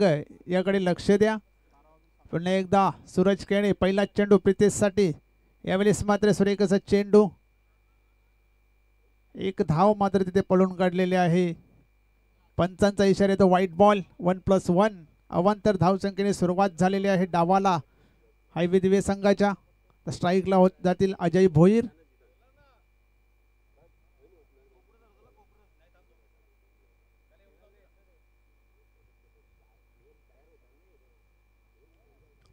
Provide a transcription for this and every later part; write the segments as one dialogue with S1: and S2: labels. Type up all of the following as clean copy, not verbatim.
S1: याकडे लक्ष द्या। पुन्हा एकदा सूरज केणे पहिला चेंडू प्रितेशसाठी, यावेळेस मात्र सुरेख असा चेंडू, एक धाव मात्र तिथे पळून काढलेले आहे। पंचांचा इशारा येतो व्हाईट बॉल 1+1 अवांतर धावसंख्येने सुरुवात झालेली आहे डावाला हायवे दिवे संघाच्या। स्ट्राईकला होत जातील अजय भोईर।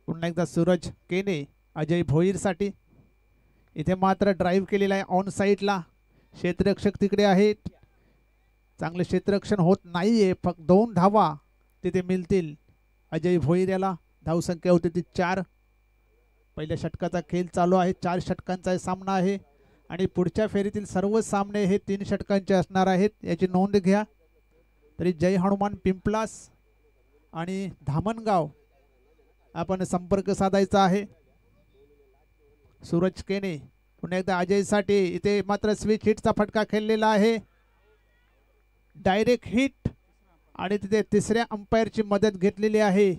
S1: पुन्हा एकदा सूरज केने अजय भोईर साठी, इथे मात्र ड्राईव्ह केलेला आहे ऑन साईडला, क्षेत्ररक्षक तिकडे आहेत, चांगले क्षेत्ररक्षण होत नाहीये, फक्त 2 धावा तिथे मिळतील अजय भोईर याला। धावसंख्या होती ती 4। पहिल्या षटकाचा खेळ चालू आहे, 4 षटकांचा सामना आहे आणि पुढच्या फेरीतील सर्व सामने हे 3 षटकांचे असणार आहेत, याची नोंद घ्या। तरी जय हनुमान पिंपलास आणि धामणगाव आपण संपर्क साधायचा आहे। सूरज केने पुन्हा एकदा अजय साठी, इथे मात्र स्विच हिटचा फटका खेळलेला आहे, डायरेक्ट हिट आणि तिथे तिसऱ्या अंपायरची मदत घेतलेली आहे।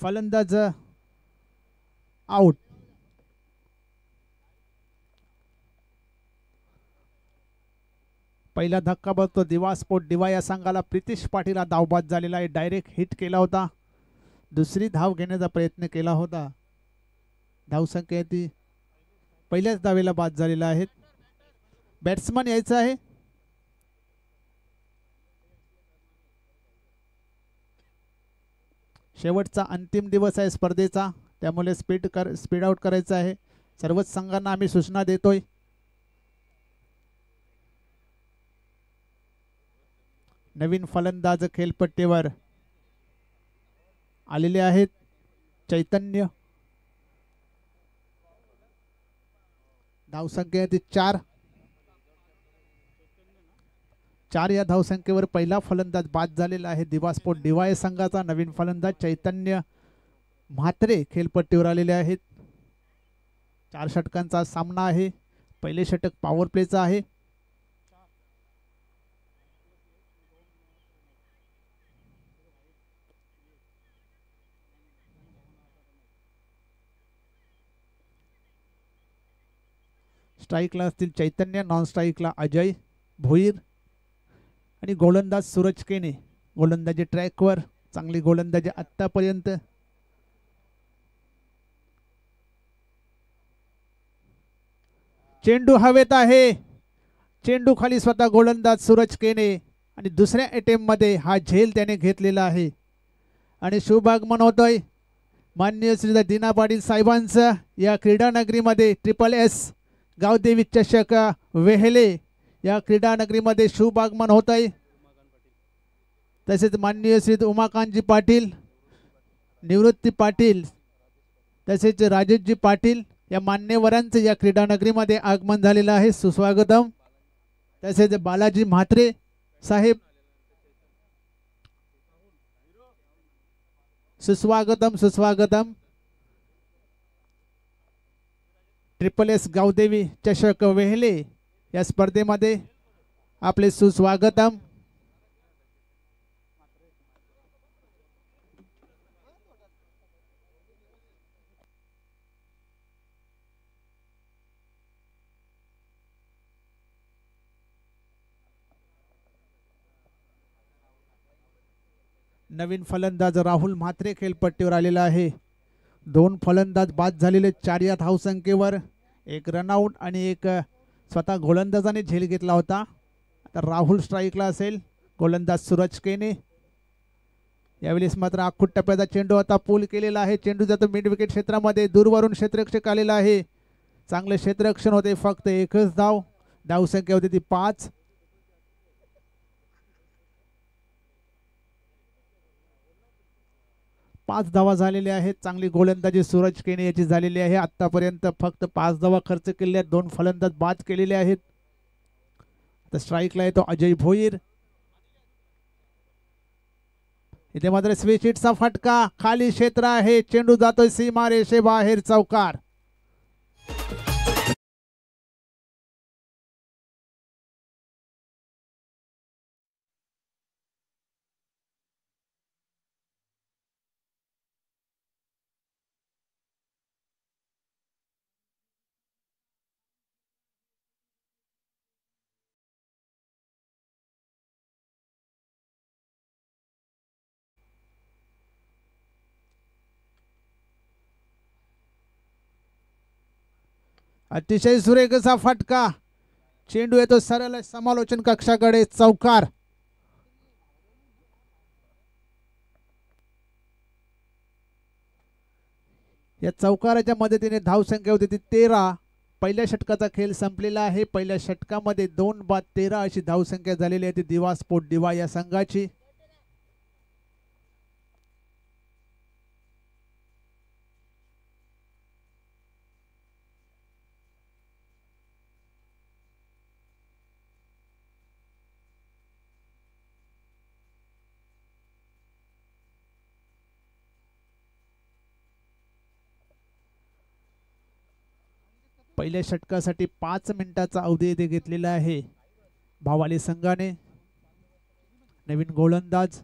S1: फलंदाज आउट। पहिला धक्का बसतो दिवा स्पोर्ट दिवा या संघाला, प्रितेश पाटील धावबाद झालेला आहे, डायरेक्ट हिट केला होता, दुसरी धाव घेण्याचा प्रयत्न केला होता, धावसंख्या ती पहिल्याच धावेला बाद झालेला आहे। बॅट्समन यायचं आहे, शेवटचा अंतिम दिवस आहे स्पर्धेचा, त्यामुळे स्पीड आउट करायचं आहे। सर्वच संघांना आम्ही सूचना देतोय। नवीन फलंदाज खेळपट्टीवर आलेले आहेत, चैतन्य। धावसंख्या ती 4 या धावसंख्येवर पहिला फलंदाज बाद झालेला आहे दिवा स्पोर्ट दिवा संघाचा। नवीन फलंदाज चैतन्य म्हात्रे खेळपट्टीवर आलेले आहेत। 4 षटकांचा सामना आहे, पहिले षटक पॉवर प्लेचा आहे। स्ट्राईकला असतील चैतन्य, नॉन स्ट्राईकला अजय भोईर आणि गोलंदाज सूरज केने। गोलंदाजी ट्रॅकवर, चांगली गोलंदाजी आतापर्यंत। चेंडू हवेत आहे, चेंडू खाली स्वतः गोलंदाज सूरज केने आणि दुसऱ्या अटेम्प्ट मध्ये हा झेल त्याने घेतलेला आहे आणि शुभागमन होतोय माननीय श्री दीना पाटील साहेबांचं या क्रीडा नगरीमध्ये। SSS गावदेवी चषक वेहेले या क्रीडा नगरीमध्ये शुभ आगमन होत आहे। तसेच माननीय श्री उमाकांतजी पाटील, निवृत्ती पाटील, तसेच राजेशजी पाटील या मान्यवरांचे या क्रीडा नगरीमध्ये आगमन झालेलं आहे, सुस्वागतम। तसेच बालाजी म्हात्रे साहेब, सुस्वागतम सुस्वागतम। SSS गावदेवी चषक वेहेले या स्पर्धेमध्ये आपले सुस्वागतम। नवीन फलंदाज राहुल म्हात्रे खेळपट्टीवर आलेला आहे। 2 फलंदाज बाद झालेले 4 या धावसंख्येवर, 1 रनआउट आणि 1 स्वतः गोलंदाजाने झेल घेतला होता। आता राहुल स्ट्राईकला असेल, गोलंदाज सूरज केने। यावेळेस मात्र आखूट टप्प्याचा चेंडू आता पूल केलेला आहे. चेंडू जातो मिड विकेट क्षेत्रामध्ये. दूरवरून क्षेत्ररक्षक आलेला आहे. चांगले क्षेत्ररक्षण होते. फक्त एकच धाव. धावसंख्या होती ती 5. पाच धावा झालेल्या आहेत. चांगली गोलंदाजी सूरज केने याची झालेली आहे. आतापर्यंत फक्त 5 धावा खर्च केलेल्या आहेत. 2 फलंदाज बाद केलेले आहेत. तर स्ट्राईकला येतो अजय भोईर. इथे मात्र स्विच हिटचा फटका. खाली क्षेत्र आहे. चेंडू जातोय सीमारेषे बाहेर. चौकार. अतिशय सुरेख असा फटका. चेंडू येतो सरळ समालोचन कक्षाकडे. चौकार. या चौकाराच्या मदतीने धावसंख्या होती ती 13. पहिल्या षटकाचा खेळ संपलेला आहे. पहिल्या षटकामध्ये 2 बाद 13 अशी धावसंख्या झालेली आहे ती दिवा स्पोर्ट दिवा या संघाची. पहिल्या षटकासाठी 5 मिनिटाचा अवधी येथे घेतलेला आहे भावाली संघाने. नवीन गोलंदाज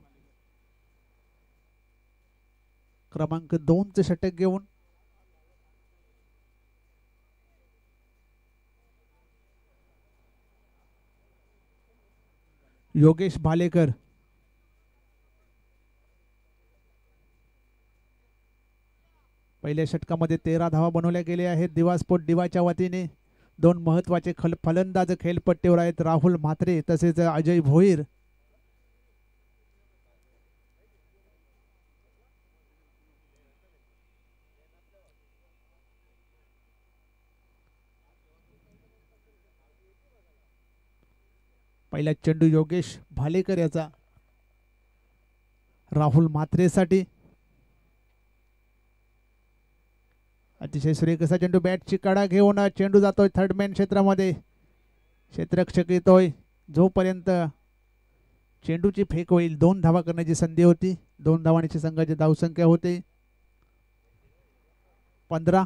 S1: क्रमांक 2 षटक घेऊन योगेश भालेकर. पहिल्या षटकामध्ये 13 धावा बनवल्या गेल्या आहेत दिवा स्पोर्ट दिवाच्या वतीने. 2 महत्वाचे फलंदाज खेळपट्टीवर आहेत. राहुल म्हात्रे तसेच अजय भोईर. पहिला चेंडू योगेश भालेकर याचा राहुल म्हात्रेसाठी. अतिशय सुरेख असा चेंडू. बॅटची कडा घेऊन चेंडू जातोय थर्डमॅन क्षेत्रामध्ये. क्षेत्ररक्षक येतोय. जोपर्यंत चेंडूची फेक होईल 2 धावा करण्याची संधी होती. 2 धावांची संघाची धावसंख्या होते 15.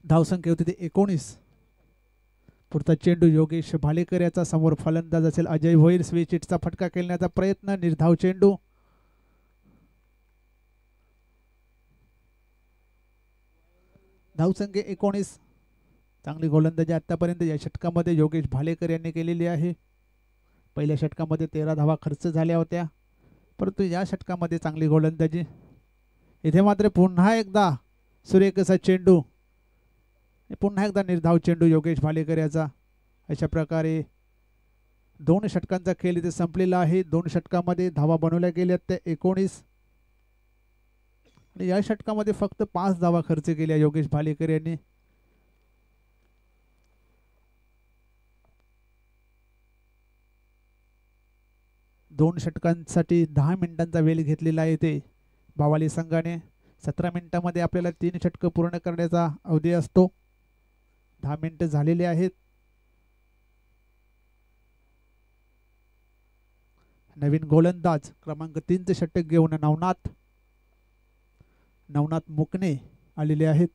S1: धावसंख्या होती ती 19. पुढचा चेंडू योगेश भालेकर याचा, समोर फलंदाज असेल अजय भोईर. स्विच हिटचा फटका खेळण्याचा प्रयत्न, निर्धाव चेंडू. धावसंख्या 19. चांगली गोलंदाजी आतापर्यंत या षटकामध्ये योगेश भालेकर यांनी केलेली आहे. पहिल्या षटकामध्ये 13 धावा खर्च झाल्या होत्या, परंतु या षटकामध्ये चांगली गोलंदाजी. इथे मात्र पुन्हा एकदा सुरेख असा चेंडू, पुन्हा एकदा निर्धाव चेंडू योगेश भालेकर याचा. अशा प्रकारे 2 षटकांचा खेळ इथे संपलेला आहे. 2 षटकामध्ये धावा बनवल्या गेल्या त्या 19 आणि या षटकामध्ये फक्त 5 धावा खर्च केल्या योगेश भालेकर यांनी. दोन षटकांसाठी 10 मिनिटांचा वेळ घेतलेला आहे ते बावाली संघाने. 17 मिनिटांमध्ये आपल्याला 3 षटक पूर्ण करण्याचा अवधी असतो. 10 मिनिटं झालेले आहेत. नवीन गोलंदाज क्रमांक 3 चे षटक घेऊन नवनाथ मुकणे आलेले आहेत.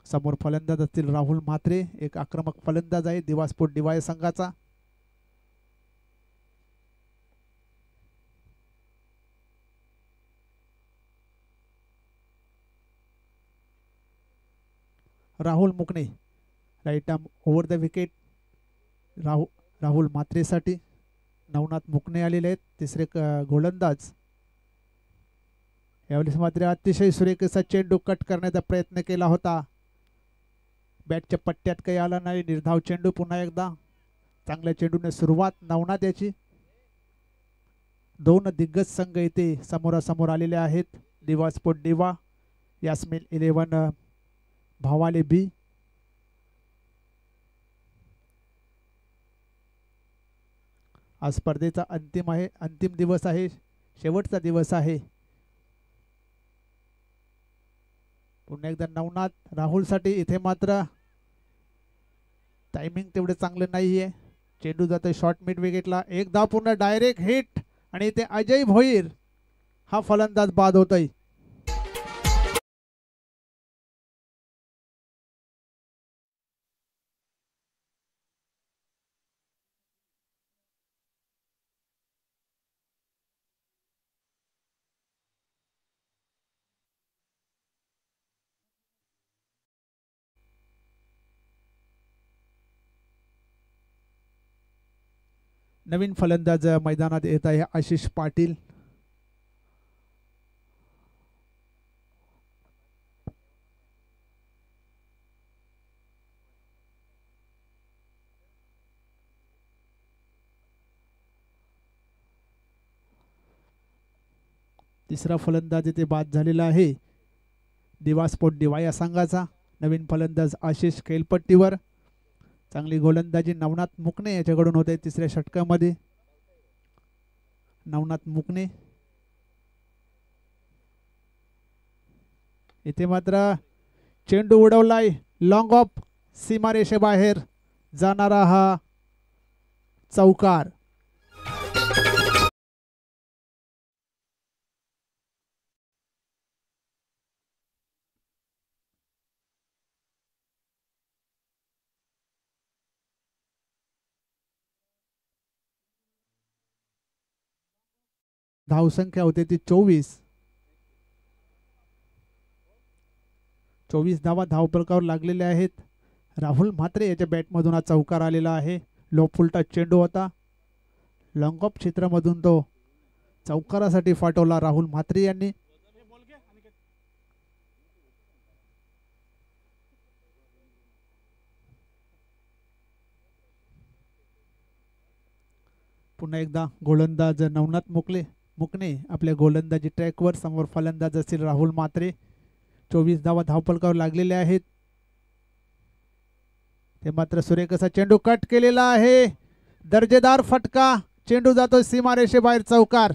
S1: समोर फलंदाज असतील राहुल म्हात्रे, एक आक्रमक फलंदाज आहे दिवा स्पोर्ट दिवाय संघाचा. Rahul Mukane right arm over the wicket. Rahul म्हात्रेसाठी नवनाथ मुकणे आलेले आहेत. तिसरे गोलंदाज. यावेळेस मात्र अतिशय सुरेख असा चेंडू कट करण्याचा प्रयत्न केला होता, बॅटच्या पट्ट्यात काही आला नाही. निर्धाव चेंडू पुन्हा एकदा. चांगल्या चेंडूने सुरुवात नवनाथ याची. 2 दिग्गज संघ इथे समोरासमोर आलेले आहेत. दिवा स्पोर्ट दिवा, यास्मिन 11 भावाले बी. आज स्पर्धेचा अंतिम दिवस आहे, शेवटचा दिवस आहे. पुन्हा एकदा नवनाथ राहुलसाठी. इथे मात्र टायमिंग तेवढे चांगले नाहीये. चेंडू जातोय शॉर्ट मिड विकेटला. एक धाव पूर्ण, डायरेक्ट हिट आणि इथे अजय भोईर हा फलंदाज बाद होतोय. नवीन फलंदाज मैदानात येत आहे आशिष पाटील. तिसरा फलंदाज इथे बाद झालेला आहे दिवा स्पोर्ट दिवा या संघाचा. नवीन फलंदाज आशिष खेळपट्टीवर. चांगली गोलंदाजी नवनाथ मुकणे याच्याकडून होते तिसऱ्या षटकामध्ये. नवनाथ मुकणे इथे मात्र चेंडू उडवलाय लॉंग ऑफ, सीमारेषेबाहेर जाणारा हा चौकार. धावसंख्या होते ती 24. 24 धावा धावफलकावर लागलेल्या आहेत. राहुल म्हात्रे याच्या बॅटमधून हा चौकार आलेला आहे. लो फुलटा चेंडू होता, लॉंग ऑफ क्षेत्रामधून तो चौकारासाठी फाटवला राहुल म्हात्रे यांनी. पुन्हा एकदा गोलंदाज नवनाथ मुकणे आपल्या गोलंदाजी ट्रॅकवर. समोर फलंदाज असतील राहुल म्हात्रे. 24 धावा धावफलकावर लागलेल्या आहेत. ते मात्र सुरेख असा चेंडू कट केलेला आहे, दर्जेदार फटका. चेंडू जातो सीमारेषेबाहेर, चौकार.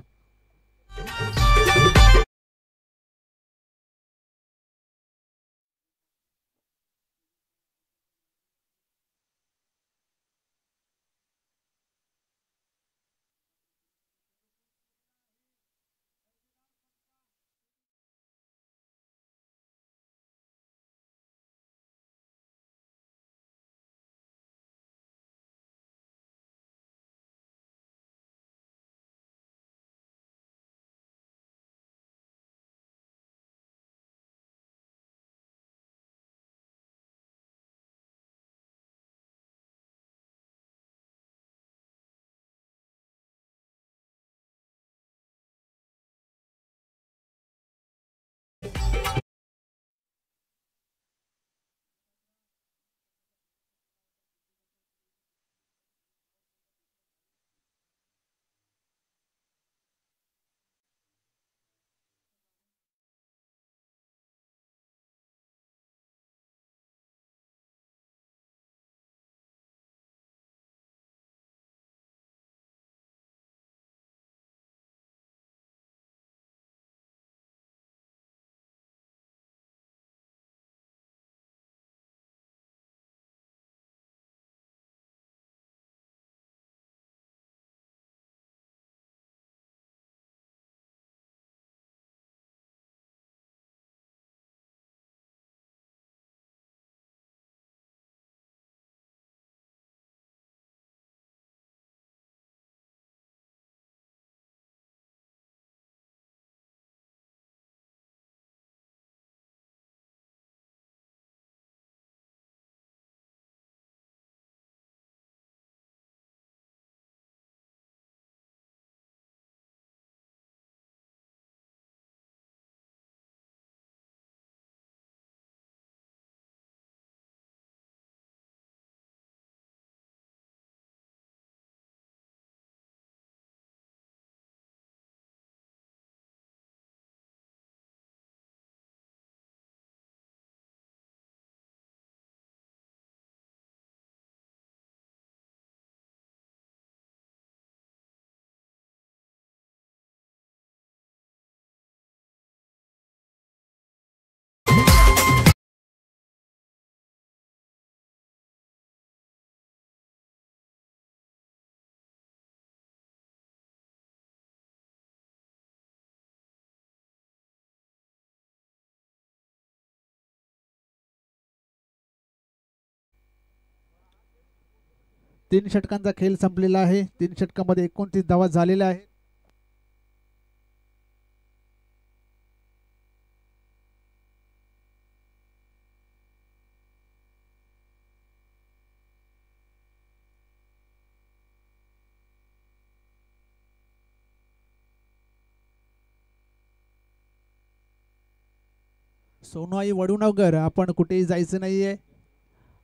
S1: 3 षटकांचा खेळ संपलेला आहे. 3 षटकामध्ये 29 धावा झालेल्या आहेत. सोनूआई वडूनगर, आपण कुठेही जायचं नाहीये.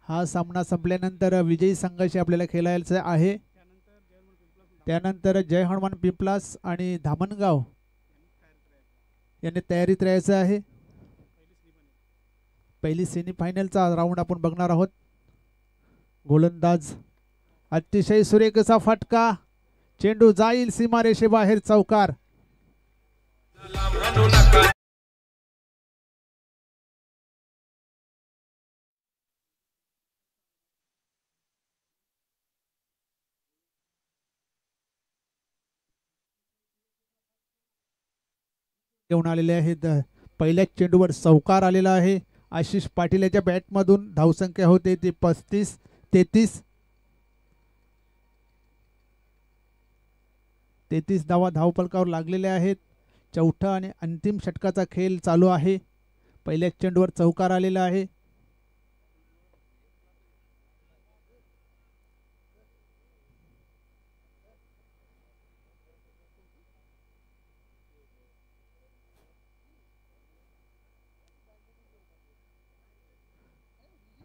S1: हा सामना संपल्यानंतर विजयी संघाशी आपल्याला खेळायचं आहे. त्यानंतर जय हनुमान पिंपलास आणि धामणगाव यांनी तयारीत राहायचं आहे. पहिली सेमीफायनलचा राऊंड आपण बघणार आहोत. गोलंदाज अतिशय सुरेख असा फटका, चेंडू जाईल सीमारेषेबाहेर, चौकार. घेऊन आलेले आहेत. पहिल्याच चेंडूवर चौकार आलेला आहे. आशिष पाटील याच्या बॅटमधून धावसंख्या होते ती 33. 33 धावा धावफलकावर लागलेल्या आहेत. चौथा आणि अंतिम षटकाचा खेळ चालू आहे. पहिल्याच चेंडूवर चौकार आलेला आहे.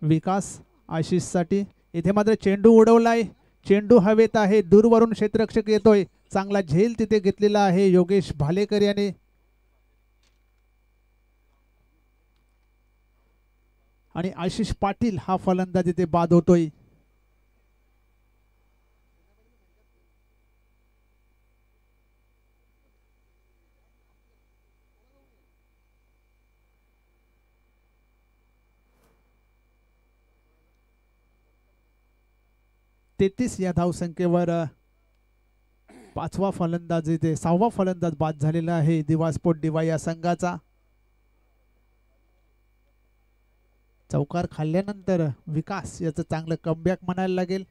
S1: विकास आशिष साठी इथे मात्र चेंडू उडवलाय. चेंडू हवेत आहे. दूरवरून क्षेत्ररक्षक येतोय. चांगला झेल तिथे घेतलेला आहे योगेश भालेकर याने. आणि आशिष पाटील हा फलंदाज इथे बाद होतोय. तेहतीस या धावसंख्येवर पाचवा फलंदाज इथे 6वा फलंदाज बाद झालेला आहे दिवा स्पोर्ट दिवा या संघाचा. चौकार खाल्ल्यानंतर विकास याचं चांगलं कमबॅक म्हणायला लागेल.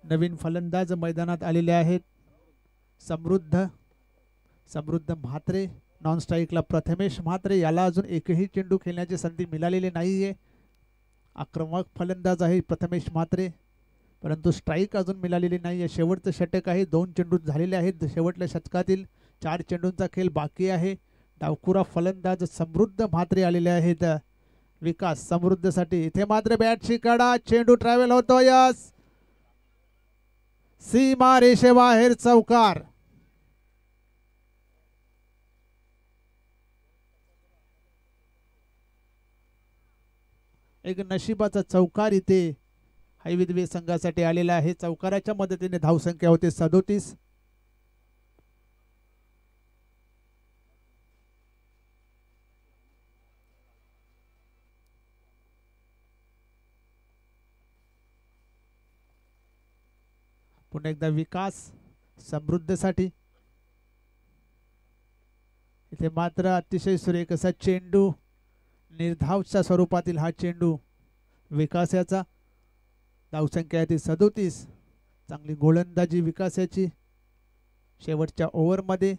S1: नवीन फलंदाज मैदानात आलेले आहेत. समृद्ध म्हात्रे. नॉन स्ट्राईकला प्रथमेश म्हात्रे, याला अजून एकही चेंडू खेळण्याची संधी मिळालेली नाहीये. आक्रमक फलंदाज आहे प्रथमेश म्हात्रे, परंतु स्ट्राईक अजून मिळालेली नाहीये. शेवटचं षटक आहे. 2 चेंडू झालेले आहेत. शेवटच्या षटकातील 4 चेंडूंचा खेळ बाकी आहे. डावखुरा फलंदाज समृद्ध म्हात्रे आलेले आहेत. विकास समृद्धसाठी इथे मात्र बॅटची कडा, चेंडू ट्रॅव्हल होतो. यस, सीमा रेषेबाहेर, चौकार. एक नशिबाचा चौकार इथे हैविद्वे संघासाठी आलेला आहे. चौकाराच्या मदतीने धावसंख्या होते 37. पुन्हा एकदा विकास समृद्धसाठी इथे मात्र अतिशय सुरेख असा चेंडू, निर्धावच्या स्वरूपातील हा चेंडू विकासाचा. धावसंख्या आहे ती 37. चांगली गोलंदाजी विकासाची. शेवटच्या ओव्हरमध्ये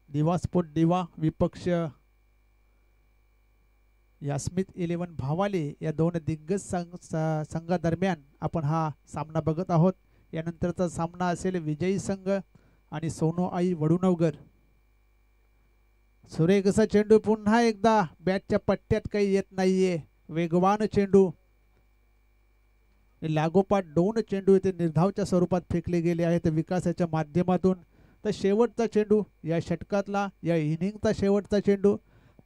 S1: दिवा स्पोर्ट दिवा विपक्ष यास्मित 11 भावाले या 2 दिग्गज संघादरम्यान आपण हा सामना बघत आहोत. यानंतरचा सामना असेल विजयी संघ आणि सोनूआई वडूनगर. सुरेख असा चेंडू पुन्हा एकदा बॅटच्या पट्ट्यात काही येत नाहीये. वेगवान चेंडू, लागोपाठ 2 चेंडू इथे निर्धावच्या स्वरूपात फेकले गेले आहेत विकासाच्या माध्यमातून. तर शेवटचा चेंडू या षटकातला, या इनिंगचा शेवटचा चेंडू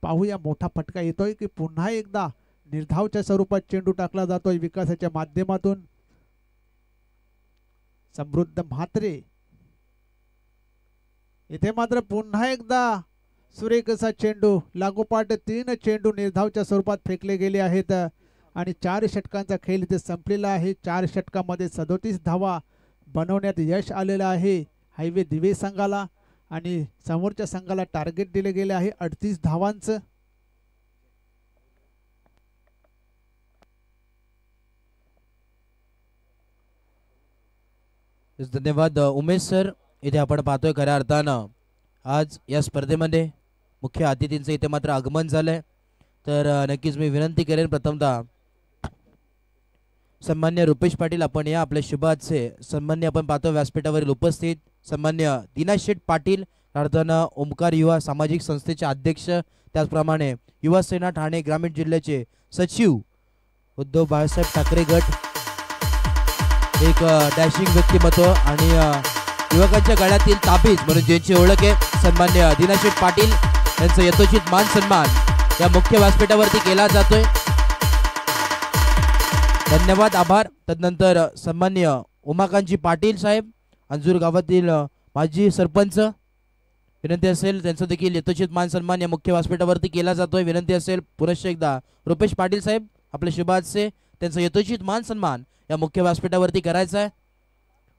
S1: पाहूया. मोठा फटका येतोय की पुन्हा एकदा निर्धावच्या स्वरूपात चेंडू टाकला जातोय विकासाच्या माध्यमातून. समृद्ध म्हात्रे इथे मात्र पुन्हा एकदा सुरेख असा चेंडू लागोपाठ 3 चेंडू निर्धावच्या स्वरूपात फेकले गेले आहेत आणि 4 षटकांचा खेळ इथे संपलेला आहे. 4 षटकामध्ये 37 धावा बनवण्यात यश आलेलं आहे हायवे दिवे संघाला आणि समोरच्या संघाला टार्गेट दिले गेले आहे 38 धावांचं.
S2: धन्यवाद उमेश सर. इथे आपण पाहतोय खऱ्या अर्थानं आज या स्पर्धेमध्ये मुख्य अतिथींचं इथे मात्र आगमन झालंय. तर नक्कीच मी विनंती करेन प्रथमतः सन्मान्य रुपेश पाटील आपण या आपल्या शुभाचे सन्मान्य आपण पाहतो व्यासपीठावरील उपस्थित सन्मान्य दिनाश शेठ पाटील अर्थानं ओमकार युवा सामाजिक संस्थेचे अध्यक्ष त्याचप्रमाणे युवा सेना ठाणे ग्रामीण जिल्ह्याचे सचिव उद्धव बाळासाहेब ठाकरे गट एक डॅशिंग व्यक्तिमत्व आणि युवकांच्या गळ्यातील ताबीज म्हणून ज्यांची ओळख आहे सन्मान्य दिनाश शेठ पाटील यांचं यथोचित मान सन्मान या मुख्य व्यासपीठावरती केला जातोय. धन्यवाद आभार. तदनंतर सन्मान्य उमाकांतजी पाटील साहेब अंजूर गावातील माजी सरपंच विनंती असेल त्यांचं देखील यथोचित मान सन्मान या मुख्य व्यासपीठावरती केला जातोय. विनंती असेल पुनश्च एकदा रुपेश पाटील साहेब आपले शुभाचे त्यांचं यथोचित मान सन्मान या मुख्य व्यासपीठावरती करायचा आहे.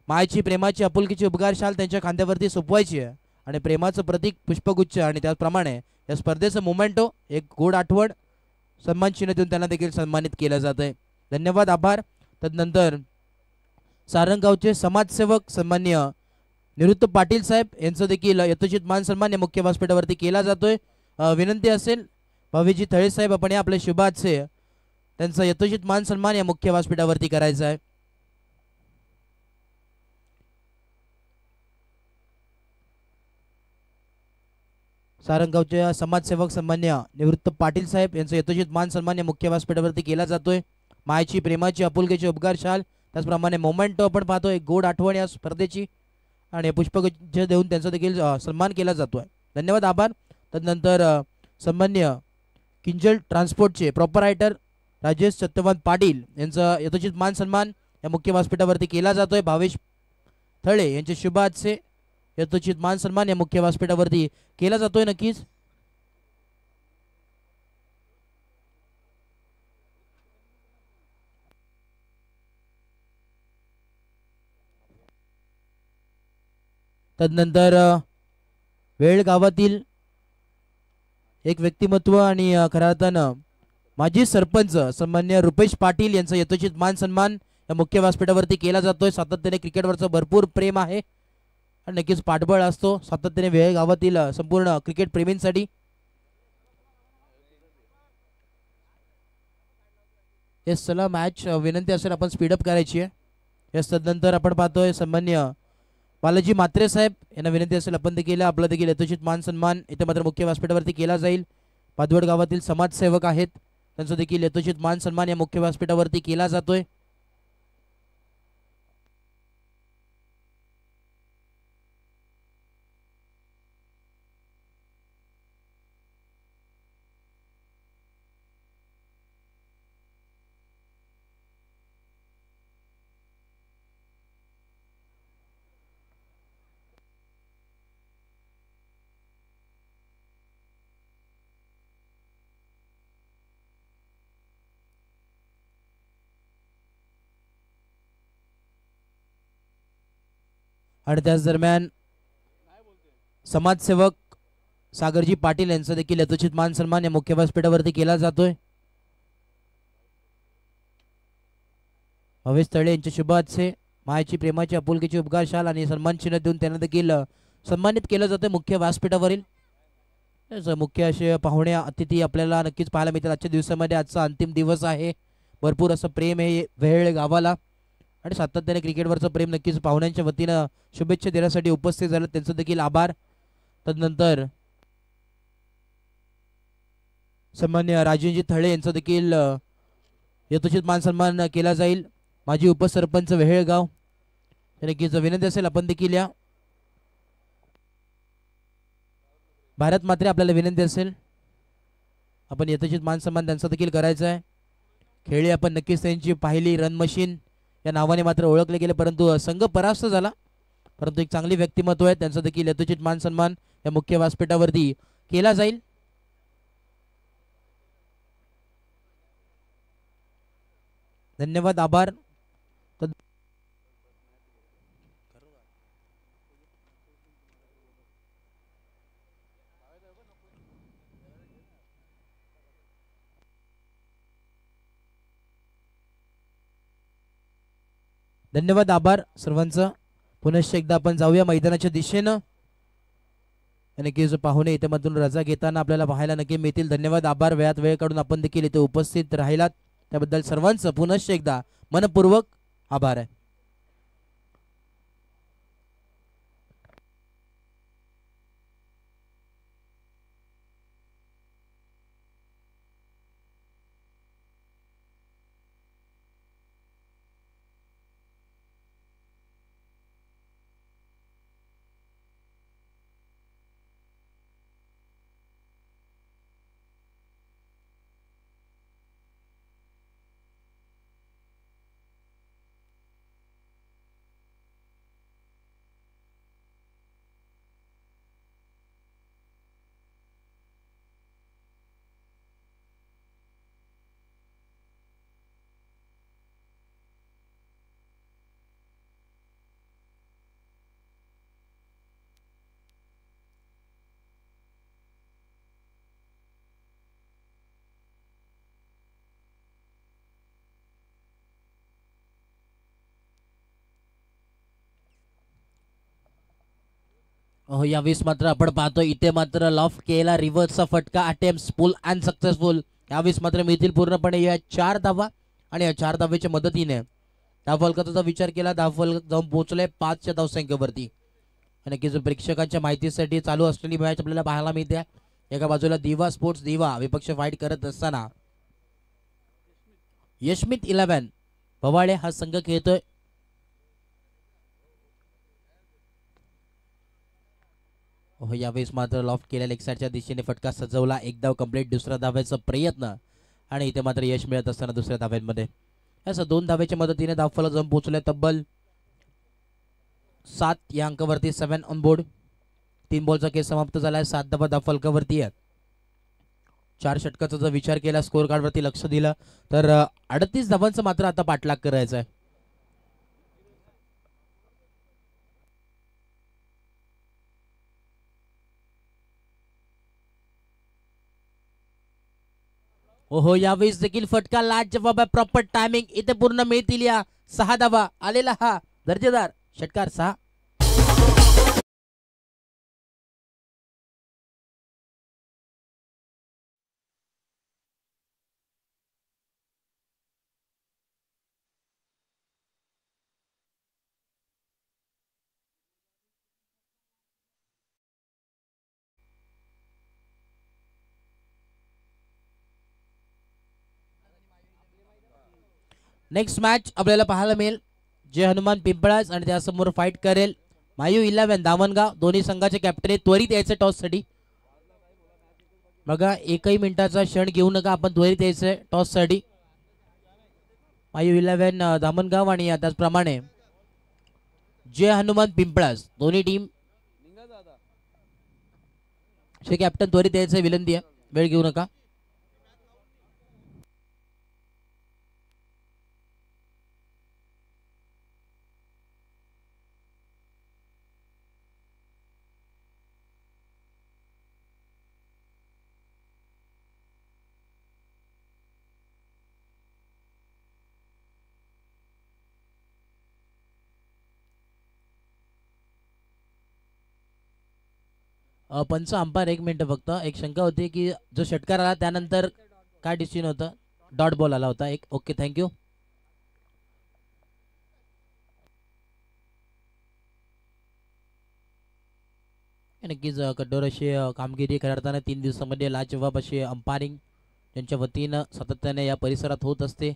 S2: मायेची प्रेमाची आपुलकीची उपकार शाल त्यांच्या खांद्यावरती सोपवायची आहे आणि प्रेमाचं प्रतीक पुष्पगुच्छ आणि त्याचप्रमाणे या स्पर्धेचं मोमेंटो एक गोड आठवण सन्मान चिन्ह देऊन त्यांना देखील सन्मानित केलं जात आहे. धन्यवाद आभार. तदनंतर सारंगावचे समाजसेवक सन्मान्य निवृत्त पाटील साहेब यांचं देखील यथोचित मान सन्मान या मुख्य व्यासपीठावरती केला जातोय. विनंती असेल भावीजी थळे साहेब आपण या आपल्या शुभाचे त्यांचा यथोचित मान सन्मान या मुख्य व्यासपीठावरती करायचा आहे. सारंगावच्या समाजसेवक सन्मान्य निवृत्त पाटील साहेब यांचं यथोचित मान सन्मान या मुख्य व्यासपीठावरती केला जातोय. मायेची प्रेमाची आपुलकीची उपकार शाल त्याचप्रमाणे मोमेंटो आपण पाहतो एक गोड आठवण या स्पर्धेची आणि पुष्पगुच्छ देऊन त्यांचा देखील सन्मान केला जातोय. धन्यवाद आभार. तदनंतर सन्मान्य किंजल ट्रान्सपोर्टचे प्रॉपरायटर राजेश सत्यवंत पाटील यांचा यथोचित मान सन्मान या मुख्य व्यासपीठावरती केला जातोय. भावेश थळे यांचे शुभाचे यथोचित मान सन्मान या मुख्य व्यासपीठावरती केला जातोय. नक्कीच तदनंतर वेळ गावातील एक व्यक्तिमत्व आणि खऱ्या अर्थानं माजी सरपंच सन्मान्य रुपेश पाटील यांचा यथोचित मान सन्मान या मुख्य व्यासपीठावरती केला जातोय. सातत्याने क्रिकेटवरचं भरपूर प्रेम आहे आणि नक्कीच पाठबळ असतो सातत्याने वेळ गावातील संपूर्ण क्रिकेट प्रेमींसाठी. येस चला मॅच विनंती असेल आपण स्पीडअप करायची आहे. येस तदनंतर आपण पाहतोय सन्मान्य बालाजी म्हात्रे साहेब यांना विनंती असेल आपण देखील आपला देखील यथोचित मान सन्मान इथे मात्र मुख्य व्यासपीठावरती केला जाईल. पादवड गावातील समाजसेवक आहेत त्यांचं देखील यथोचित मान सन्मान या मुख्य व्यासपीठावरती केला जातोय. आणि त्याच दरम्यान समाजसेवक सागरजी पाटील यांचा देखील यथोचित मान सन्मान या मुख्य व्यासपीठावरती केला जातोय. भावेश तळे यांच्या शुभाचे मायाची प्रेमाची आपुलकीची उपकार शाल आणि सन्मान चिन्ह देऊन त्यांना देखील सन्मानित केलं जातं मुख्य व्यासपीठावरील. मुख्य असे पाहुणे अतिथी आपल्याला नक्कीच पाहायला मिळतात आजच्या दिवसामध्ये. आजचा अंतिम दिवस आहे. भरपूर असं प्रेम आहे वेळ गावाला आणि सातत्याने क्रिकेटवरचं प्रेम नक्कीच पाहुण्यांच्या वतीनं शुभेच्छा देण्यासाठी उपस्थित झालं त्यांचं देखील आभार. तदनंतर सन्मान्य राजेंद्रजी थळे यांचं देखील यथोचित मान सन्मान केला जाईल. माजी उपसरपंच वेहेळगाव नक्कीच विनंती असेल आपण देखील या. भारत मात्रे आपल्याला विनंती असेल आपण यथोचित मान सन्मान त्यांचा देखील करायचा आहे. खेळी आपण नक्कीच त्यांची पाहिली रन मशीन या नावाने मात्र ओळखले गेले परंतु संघ परास्त झाला परंतु एक चांगली व्यक्तिमत्व आहे, त्यांचा देखील यथोचित मान सन्मान या मुख्य व्यासपीठावरती केला जाईल. धन्यवाद, आभार. धन्यवाद, आभार सर्वांचं. पुनश्च एकदा आपण जाऊया मैदानाच्या दिशेनं. नक्कीच पाहुणे इथे मधून रजा घेताना आपल्याला पाहायला नक्की मिळतील. धन्यवाद, आभार. वेळात वेळ काढून आपण देखील इथे उपस्थित राहिलात त्याबद्दल सर्वांचं पुनश्च एकदा मनपूर्वक आभार आहे. यावेळेस मात्र आपण पाहतो इथे मात्र लॉफ्ट केला रिव्हर्सचा फटका अटेम्प्ट फुल अँड सक्सेसफुल. यावेळेस मात्र मिळतील पूर्णपणे या 4 धावा आणि या 4 धावेच्या मदतीने धावफलकाचा विचार केला. धावफलक जाऊन पोहोचले 5च्या धावसंख्येवरती. नक्कीच प्रेक्षकांच्या माहितीसाठी चालू असलेली मॅच आपल्याला पाहायला मिळते. एका बाजूला दिवा स्पोर्ट्स दिवा विपक्ष फाईट करत असताना यशमित 11 भवाळे हा संघ खेळतोय. यावेळेस मात्र लॉफ्ट केलेल्या लेगसाईडच्या दिशेने फटका सजवला. एक धाव कंप्लीट. दुसरा धाव्याचा प्रयत्न आणि इथे मात्र यश मिळत असताना दुसऱ्या धाव्यांमध्ये असं 2 धावेच्या मदतीने धावफलक जाऊन पोहोचले तब्बल 7 या अंकावरती. 7 ऑन बोर्ड. 3 बॉलचा खेळ समाप्त झाला आहे. 7 धावा धावफलकावरती आहेत. 4 षटकाचा जर विचार केला स्कोर कार्डवरती लक्ष दिलं तर 38 धावांचा मात्र आता पाठलाग करायचा आहे. ओहो यावेळेस देखील फटका लाजवाब आहे. प्रॉपर टायमिंग इथे पूर्ण मिळतील या 6 धावा. आलेला हा दर्जेदार षटकार 6. नेक्स्ट मॅच आपल्याला पाहायला मिळेल जय हनुमान पिंपळास आणि त्यासमोर फाईट करेल मायू 11 दामणगाव. दोन्ही संघाचे कॅप्टन त्वरित यायचे टॉस साठी. बघा एकही मिनिटाचा क्षण घेऊ नका, आपण त्वरित यायचे टॉस साठी. मायू 11 दामणगाव आणि त्याचप्रमाणे जय हनुमान पिंपळास दोन्ही टीम कॅप्टन त्वरित यायचे विनंती आहे, वेळ घेऊ नका. पंच अंपायर 1 मिनिट फक्त. एक शंका होती की जो षटकार आला त्यानंतर काय डिसिजन होतं. डॉट बॉल आला होता एक. Okay thank you. नक्कीच कठोर अशी कामगिरी करताना 3 दिवसामध्ये लाजवाब अशी अंपायरिंग त्यांच्या वतीनं सातत्याने या परिसरात होत असते.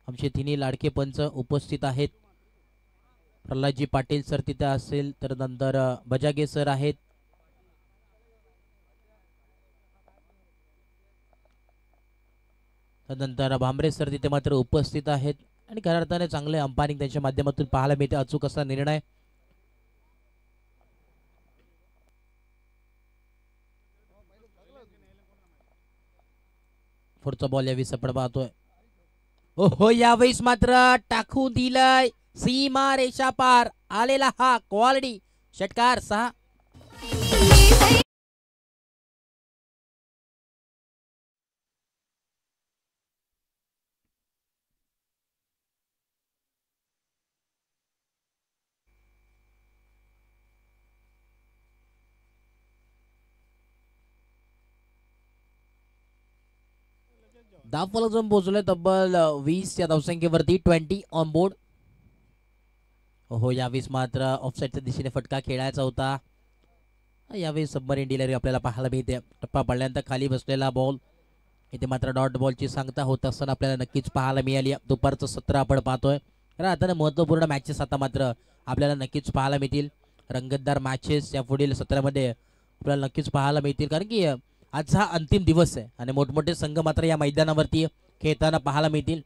S2: आमचे तिन्ही लाडके पंच उपस्थित आहेत. प्रल्हादजी पाटील सर तिथे असेल तर नंतर बजागे सर आहेत. त्यानंतर भांबरे सर तिथे मात्र उपस्थित आहेत आणि खऱ्या अर्थाने चांगले अंपायरिंग त्यांच्या माध्यमातून पाहायला मिळते. अचूक असा निर्णय पुढचा बॉल यावेळी आपण पाहतोय. ओहो यावेळेस मात्र टाकून दिलंय सीमा रेषा पार आलेला हा क्वालिटी षटकार 6. धावफलक जाऊन पोहोचलोय तब्बल 20 या धावसंख्येवरती. 20 ऑन बोर्ड. हो यावेळेस मात्र ऑफसाईडच्या दिशेने फटका खेळायचा होता. यावेळी सबमरीन डिलिव्हरी आपल्याला पाहायला मिळते. टप्पा पडल्यानंतर खाली बसलेला बॉल इथे मात्र डॉट बॉलची सांगता होत असताना आपल्याला नक्कीच पाहायला मिळाली. दुपारचं सत्र आपण पाहतोय. कारण आता महत्त्वपूर्ण मॅचेस आता मात्र आपल्याला नक्कीच पाहायला मिळतील. रंगतदार मॅचेस या पुढील सत्रामध्ये आपल्याला नक्कीच पाहायला मिळतील. कारण की आज हा अंतिम दिवस आहे आणि मोठमोठे संघ मात्र या मैदानावरती खेळताना पाहायला मिळतील.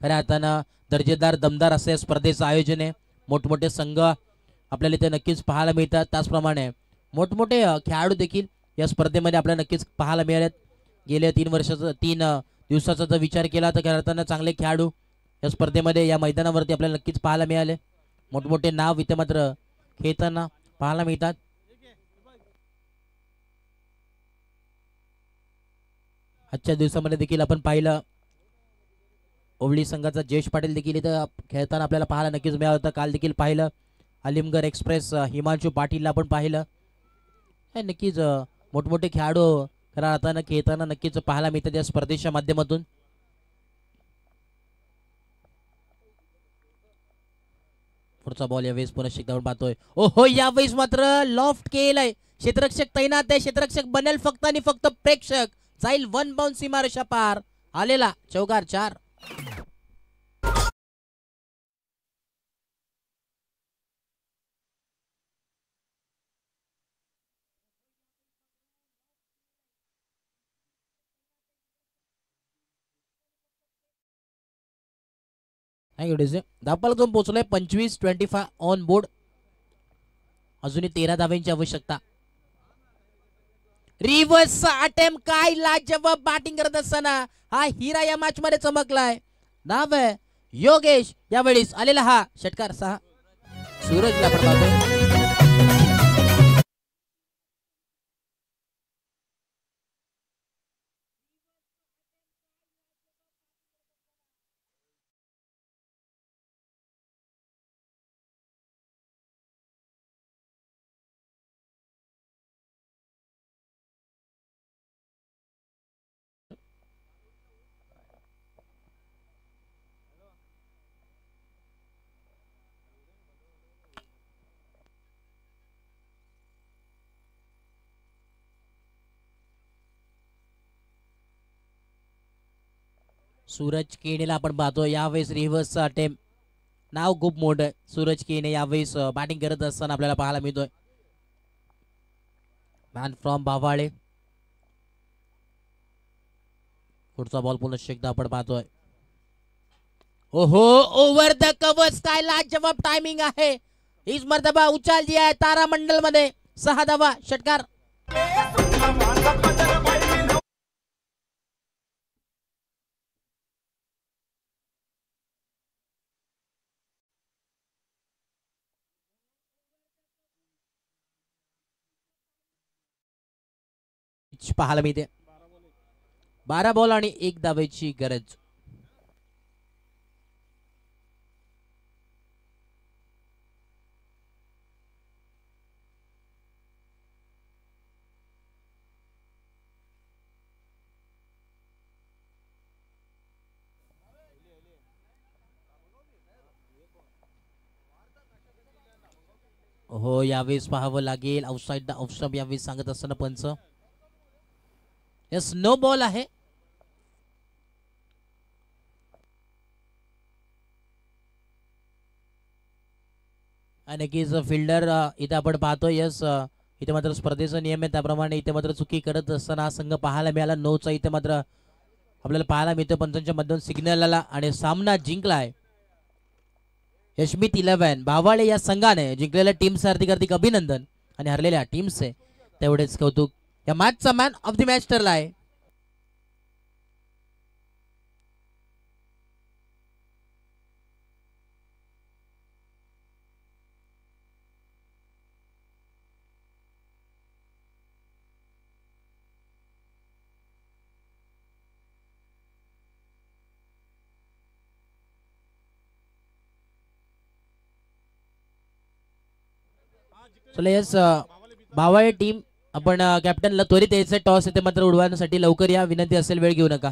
S2: खऱ्या अर्थानं दर्जेदार दमदार असे स्पर्धेचं आयोजन आहे. मोठमोठे संघ आपल्याला इथे नक्कीच पाहायला मिळतात. त्याचप्रमाणे मोठमोठे खेळाडू देखील या स्पर्धेमध्ये आपल्याला नक्कीच पाहायला मिळालेत. गेल्या 3 दिवसाचा जर विचार केला तर खऱ्या अर्थानं चांगले खेळाडू या स्पर्धेमध्ये या मैदानावरती आपल्याला नक्कीच पाहायला मिळाले. मोठमोठे नाव इथे मात्र खेळताना पाहायला मिळतात. आजच्या दिवसामध्ये देखील आपण पाहिलं ओवळी संघाचा जयेश पाटील देखील इथं खेळताना आपल्याला पाहायला नक्कीच मिळालं होतं. काल देखील पाहिलं अलिमगड एक्सप्रेस हिमांशू पाटीलला आपण पाहिलं. नक्कीच मोठमोठे खेळाडू खऱ्या अर्थानं खेळताना नक्कीच पाहायला मिळतात या स्पर्धेच्या माध्यमातून. पुढचा बॉल यावेळेस पुन्हा शेकदावून पाहतोय. ओहो यावेळेस मात्र लॉफ्ट केलंय. क्षेत्ररक्षक तैनात आहे. क्षेत्ररक्षक बनेल फक्त आणि फक्त प्रेक्षक. जाईल 1 बाउंस सीमारेषा पार आलेला चौकार 4. धापाला जाऊन पोहोचलोय 25-25 ऑन बोर्ड. अजूनही 13 धाव्यांची आवश्यकता. रिव्हर्स अटेम्प्ट काय लाजवाब बॅटिंग करत असताना हा हिरा या मॅच मध्ये चमकलाय. नाव आहे योगेश. यावेळेस आलेला हा षटकार 6. सूरजला आपण पाहतोय. सूरज केनेला आपण पाहतो. यावेळेस रिव्हर्सचा अटेम्प्ट. नाव खूप मोठं आहे. सूरज केने यावेळेस बॅटिंग करत असताना आपल्याला पाहायला मिळतोय. Man from Bawale. पुढचा बॉल पुन्हा शेकदा आपण पाहतोय. ओहो ओव्हर द कव्हर्स काय लाजवाब टायमिंग आहे. इस मर्तबा उचाल दिया है तारामंडल मध्ये. 6 धावा षटकार. पाहायला मिळते. 12 बॉल आणि 1 धावेची गरज. हो यावेळेस पाहावं लागेल. आउटसाइड ऑफ स्टंप यावेळेस सांगत असताना पंच. यस नो बॉल आहे. नक्कीच फिल्डर इथे आपण पाहतो. यस इथे मात्र स्पर्धेचा नियम आहे त्याप्रमाणे इथे मात्र चुकी करत असताना हा संघ पाहायला मिळाला. 9चा इथे मात्र आपल्याला पाहायला मिळतं पंचांच्या मधून सिग्नल आला आणि सामना जिंकलाय यशमित 11 भावाळे या संघाने. जिंकलेल्या टीमचे हार्दिक अभिनंदन आणि हरलेल्या टीमचे तेवढेच कौतुक. या मॅचचा मॅन ऑफ द मॅच ठरला आहे. चला यस भावाळे टीम आपण कॅप्टनला त्वरित यायचं टॉस येते मात्र उडवण्यासाठी लवकर या विनंती असेल वेळ घेऊ नका.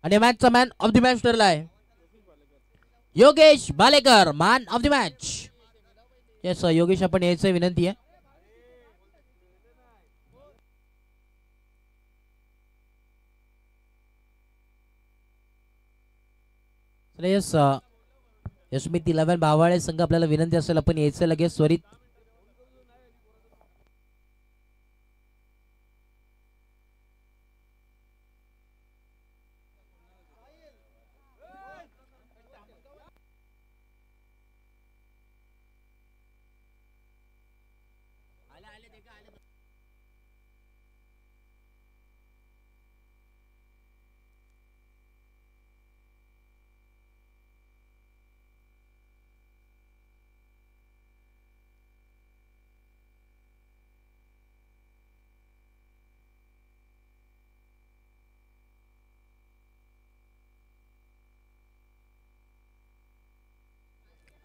S2: आणि मॅचचा मॅन ऑफ द मॅच ठरलाय Yogesh Bhalekar man of the match. Yes Yogesh आपण यायचं विनंती आहे. यस यशमित 11 भावाळे संघ आपल्याला विनंती असेल आपण यायचं लगेच त्वरित.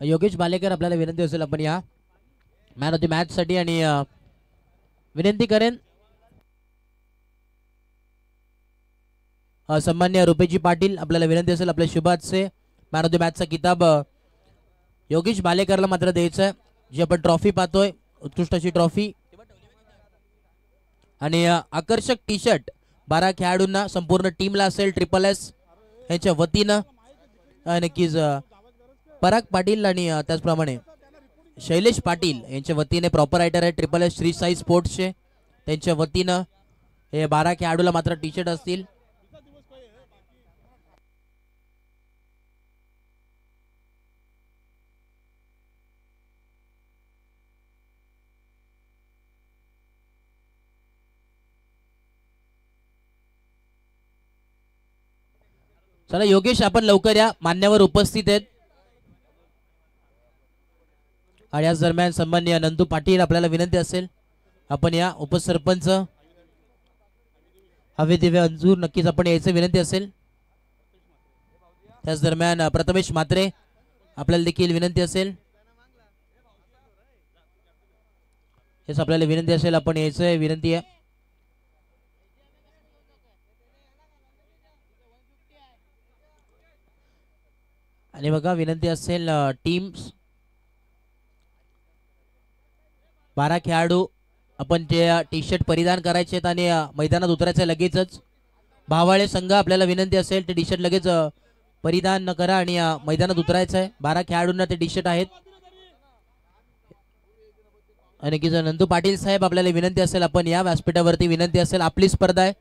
S2: योगेश भालेकर आपल्याला विनंती असेल आपण या मॅन ऑफ द मॅच साठी. आणि विनंती करेन सन्मान्य रुपेजी पाटील आपल्याला विनंती असेल आपल्या शुभाचे मॅन ऑफ द मॅचचा किताब योगेश भालेकरला मात्र द्यायचा आहे. जी आपण ट्रॉफी पाहतोय उत्कृष्ट अशी ट्रॉफी आणि आकर्षक टी शर्ट 12 खेळाडूंना संपूर्ण टीमला असेल SSS यांच्या वतीनं. नक्कीच पराग पाटील आणि त्याचप्रमाणे शैलेश पाटील यांच्या वतीने प्रॉपर रायटर आहे SSS श्री साई स्पोर्ट्सचे त्यांच्या वतीनं हे 12 खेळाडूला मात्र टी शर्ट असतील. चला योगेश आपण लवकर या मान्यवर उपस्थित आहेत. आणि याच दरम्यान सन्माननीय नंदू पाटील आपल्याला विनंती असेल आपण या उपसरपंच हवे दिव्य अंजूर नक्कीच आपण यायचं विनंती असेल. त्याच दरम्यान प्रथमेश म्हात्रे आपल्याला देखील विनंती असेल. हेच आपल्याला विनंती असेल आपण यायचं विनंती आहे. आणि बघा विनंती असेल टीम्स 12 खेळाडू आपण जे टी शर्ट परिधान करायचे आहेत आणि मैदानात उतरायचं लगेचच. भावाळे संघ आपल्याला विनंती असेल ते टी शर्ट लगेच परिधान न करा आणि मैदानात उतरायचं आहे. 12 खेळाडूंना ते टी शर्ट आहेत. आणि की नंदू पाटील साहेब आपल्याला विनंती असेल आपण या व्यासपीठावरती विनंती असेल आपली स्पर्धा आहे